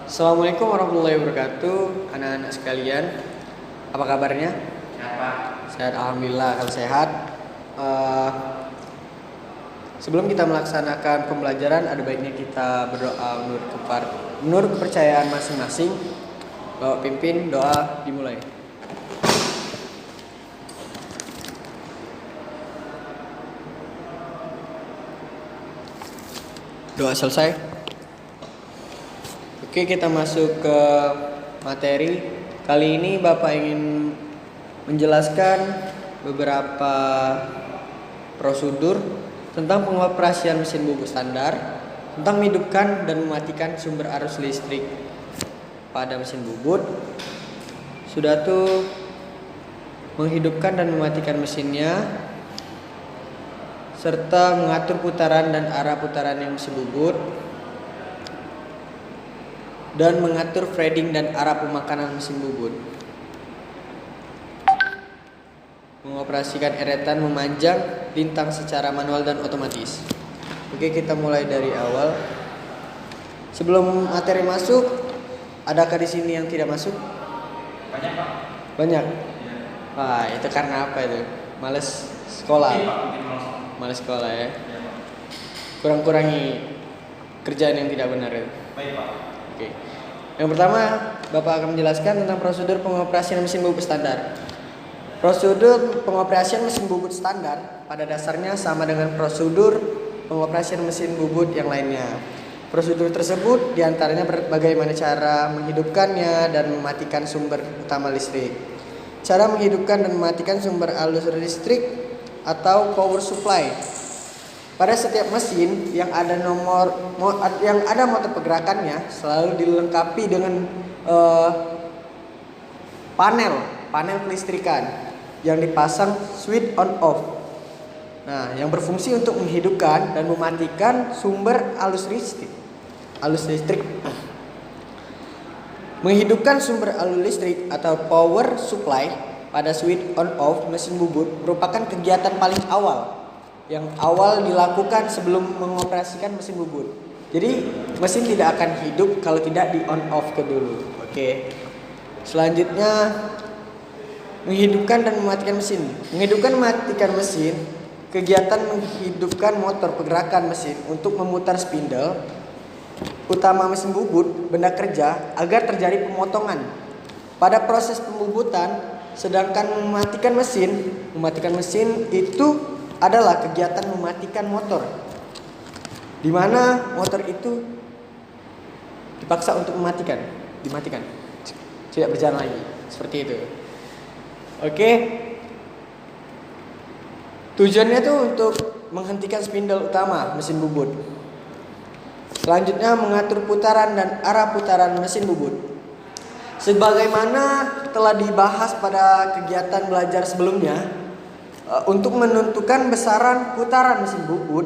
Assalamualaikum warahmatullahi wabarakatuh, anak-anak sekalian. Apa kabarnya? Sehat, alhamdulillah. Kalau sehat. Eh, Sebelum kita melaksanakan pembelajaran, ada baiknya kita berdoa menurut kepercayaan masing-masing. Bapak pimpin doa dimulai. Doa selesai. Oke, kita masuk ke materi. Kali ini Bapak ingin menjelaskan beberapa prosedur tentang pengoperasian mesin bubut standar, tentang menghidupkan dan mematikan sumber arus listrik pada mesin bubut. Sudah tuh menghidupkan dan mematikan mesinnya, serta mengatur putaran dan arah putaran yang mesin bubut, dan mengatur threading dan arah pemakanan mesin bubut. Mengoperasikan eretan memanjang lintang secara manual dan otomatis. Oke, kita mulai dari awal. Sebelum materi masuk, adakah di sini yang tidak masuk? Banyak, Pak. Banyak. Ya. Wah, itu karena apa itu? Males sekolah. Mungkin, Pak, mungkin langsung. Males sekolah ya. Ya, Pak. Kurang-kurangi kerjaan yang tidak benar itu. Baik, Pak. Oke. Yang pertama, Bapak akan menjelaskan tentang prosedur pengoperasian mesin bubut standar. Prosedur pengoperasian mesin bubut standar pada dasarnya sama dengan prosedur pengoperasian mesin bubut yang lainnya. Prosedur tersebut diantaranya bagaimana cara menghidupkannya dan mematikan sumber utama listrik. Cara menghidupkan dan mematikan sumber arus listrik atau power supply. Pada setiap mesin yang ada motor pergerakannya selalu dilengkapi dengan panel kelistrikan yang dipasang switch on off. Nah, yang berfungsi untuk menghidupkan dan mematikan sumber arus listrik. Menghidupkan sumber arus listrik atau power supply pada switch on off mesin bubut merupakan kegiatan paling awal yang dilakukan sebelum mengoperasikan mesin bubut. Jadi mesin tidak akan hidup kalau tidak di on off ke dulu. Oke. Selanjutnya menghidupkan dan mematikan mesin. Menghidupkan dan mematikan mesin, kegiatan menghidupkan motor pergerakan mesin untuk memutar spindle utama mesin bubut benda kerja agar terjadi pemotongan pada proses pembubutan. Sedangkan mematikan mesin itu adalah kegiatan mematikan motor, di mana motor itu dipaksa untuk dimatikan, tidak berjalan lagi, seperti itu. Oke, tujuannya itu untuk menghentikan spindle utama mesin bubut. Selanjutnya mengatur putaran dan arah putaran mesin bubut. Sebagaimana telah dibahas pada kegiatan belajar sebelumnya, untuk menentukan besaran putaran mesin bubut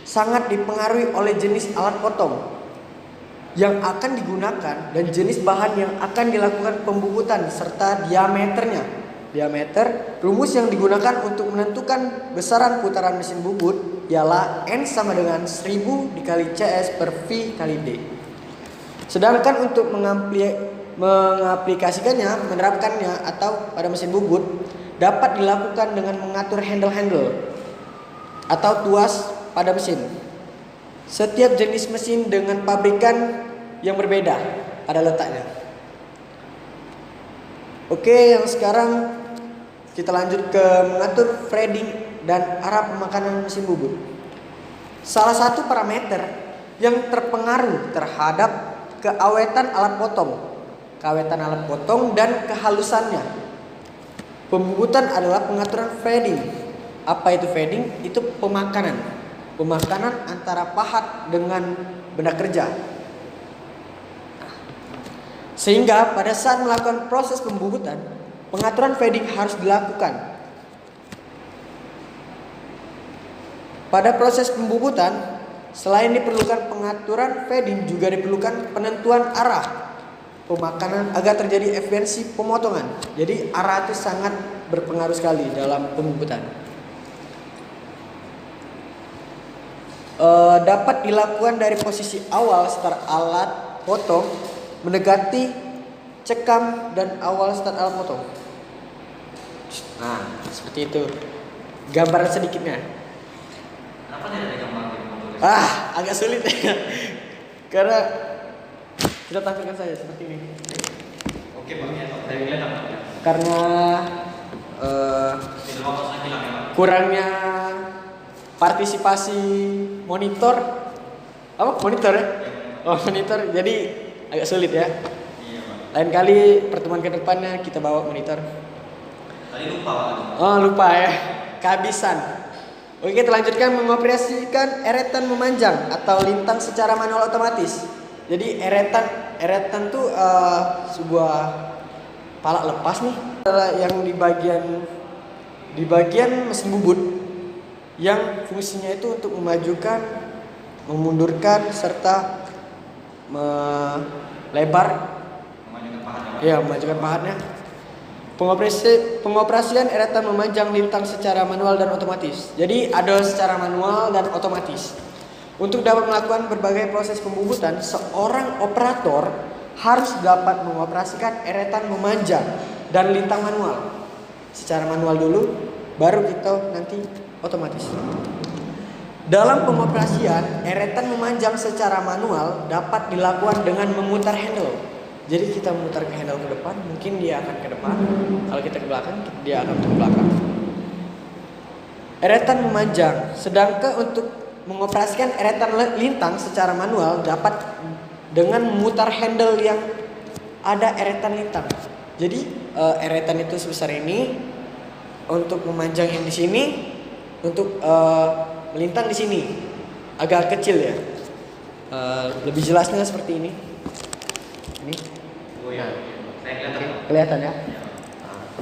sangat dipengaruhi oleh jenis alat potong yang akan digunakan dan jenis bahan yang akan dilakukan pembubutan serta diameternya. Rumus yang digunakan untuk menentukan besaran putaran mesin bubut ialah N sama dengan 1000 dikali CS per V kali D. Sedangkan untuk menerapkannya atau pada mesin bubut dapat dilakukan dengan mengatur handle atau tuas pada mesin. Setiap jenis mesin dengan pabrikan yang berbeda pada letaknya. Oke, yang sekarang kita lanjut ke mengatur threading dan arah pemakanan mesin bubut. Salah satu parameter yang terpengaruh terhadap keawetan alat potong dan kehalusannya pembubutan adalah pengaturan threading. Apa itu threading? Itu pemakanan antara pahat dengan benda kerja. Sehingga pada saat melakukan proses pembubutan, pengaturan threading harus dilakukan. Pada proses pembubutan, selain diperlukan pengaturan threading, juga diperlukan penentuan arah pemakanan agar terjadi efisiensi pemotongan. Jadi arah itu sangat berpengaruh sekali dalam pembubutan. Dapat dilakukan dari posisi awal start alat potong mendekati, cekam, dan awal start alat motor. Nah, seperti itu gambaran sedikitnya. Kenapa tidak ada gambar di motor? Agak sulit ya. Karena kita tampilkan saja seperti ini. Oke Bang, ya, saya lihat apa? Karena Tidak mau saya hilang ya Bang. kurangnya partisipasi monitor, apa monitor ya? Oh monitor, jadi agak sulit ya. Iya Bang. Lain kali pertemuan ke depannya kita bawa monitor. Tadi lupa Bang. Oh lupa ya, kehabisan. Oke, kita lanjutkan mengoperasikan eretan memanjang atau lintang secara manual otomatis. Jadi eretan tuh sebuah pala lepas nih, yang di bagian mesin bubut yang fungsinya itu untuk memajukan, memundurkan serta melebar, Memajukan pahatnya Bang. ya memajukan pahatnya. Pengoperasian eretan memanjang lintang secara manual dan otomatis. Jadi ada secara manual dan otomatis. Untuk dapat melakukan berbagai proses pembubutan, seorang operator harus dapat mengoperasikan eretan memanjang dan lintang manual. Secara manual dulu, baru kita nanti otomatis. Dalam pengoperasian, eretan memanjang secara manual dapat dilakukan dengan memutar handle. Jadi kita memutar ke handle ke depan, mungkin dia akan ke depan. Kalau kita ke belakang, dia akan ke belakang. Eretan memanjang. Sedangkan untuk mengoperasikan eretan lintang secara manual dapat dengan memutar handle yang ada eretan lintang. Jadi eretan itu sebesar ini untuk memanjang yang di sini, untuk melintang di sini agak kecil ya. Lebih jelasnya seperti ini. Ini. Oh iya. Saya lihat Oke, Bang. kelihatan ya?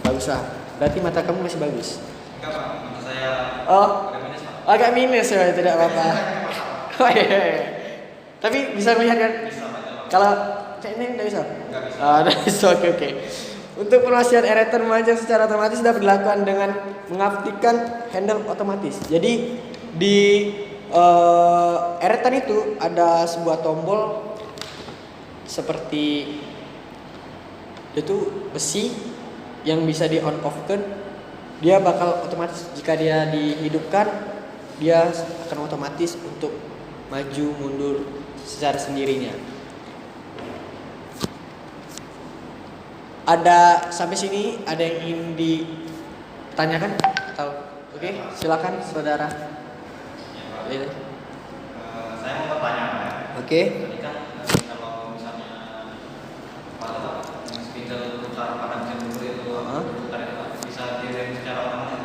Bagus lah. Berarti mata kamu masih bagus. Enggak Bang, mata saya Oh, agak minus Bang. agak minus ya, tidak apa-apa. Oh iya. Tapi bisa melihat kan? Bisa Bang. Kalau kayak ini tidak bisa? Enggak bisa. Tidak bisa, oke. Untuk pengoperasian eretan memanjang secara otomatis dapat dilakukan dengan mengaktifkan handle otomatis. Jadi di eretan itu ada sebuah tombol seperti itu besi yang bisa di on off kan. Dia bakal otomatis, jika dia dihidupkan dia akan otomatis untuk maju mundur secara sendirinya. Ada sampai sini ada yang ingin ditanyakan atau oke, silakan saudara. Ya, Pak. Saya mau bertanya Pak. Oke. Tadi kan kalau misalnya spindle putar pada mesin bubur itu putar itu Pak, bisa direm secara otomatis.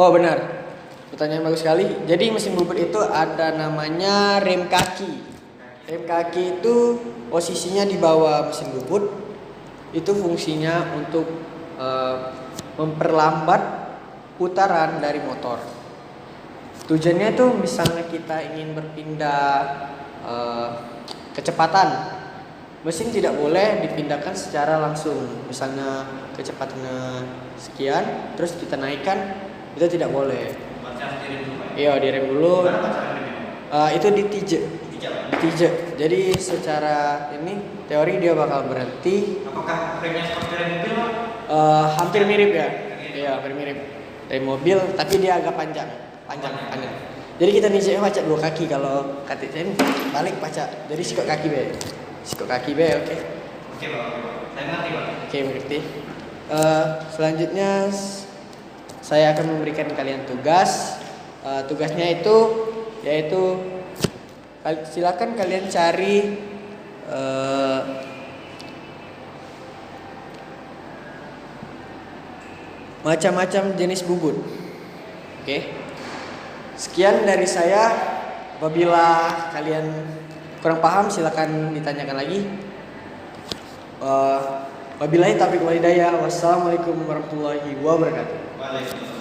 Oh benar, pertanyaan bagus sekali. Jadi mesin bubut itu ada namanya rem kaki. Rem kaki itu posisinya di bawah mesin bubut. Itu fungsinya untuk memperlambat putaran dari motor. Tujuannya itu misalnya kita ingin berpindah kecepatan, mesin tidak boleh dipindahkan secara langsung. Misalnya kecepatannya sekian, terus kita naikkan, itu tidak boleh. Berarti harus direm dulu Pak. Iya, direm dulu. Gimana Pak cara remnya? Itu ditijek. Tidak Pak. Ditijek. Jadi secara ini teori dia bakal berhenti. Apakah remnya seperti rem mobil Pak? Hampir mirip ya. Iya, hampir mirip. Rem mobil, tapi dia agak panjang. Jadi kita nijeknya pacak dua kaki. Kalau kaki saya ini balik pacak. Jadi sikok kaki be. Sikok kaki be, oke. Oke Pak. Saya ngerti Pak. Oke, mengerti. Selanjutnya saya akan memberikan kalian tugas. Tugasnya itu yaitu silakan kalian cari macam-macam jenis bubut. Oke. Sekian dari saya. Apabila kalian kurang paham silakan ditanyakan lagi. Wabillahi taufiq wal hidayah. Wassalamualaikum warahmatullahi wabarakatuh. Waalaikumsalam.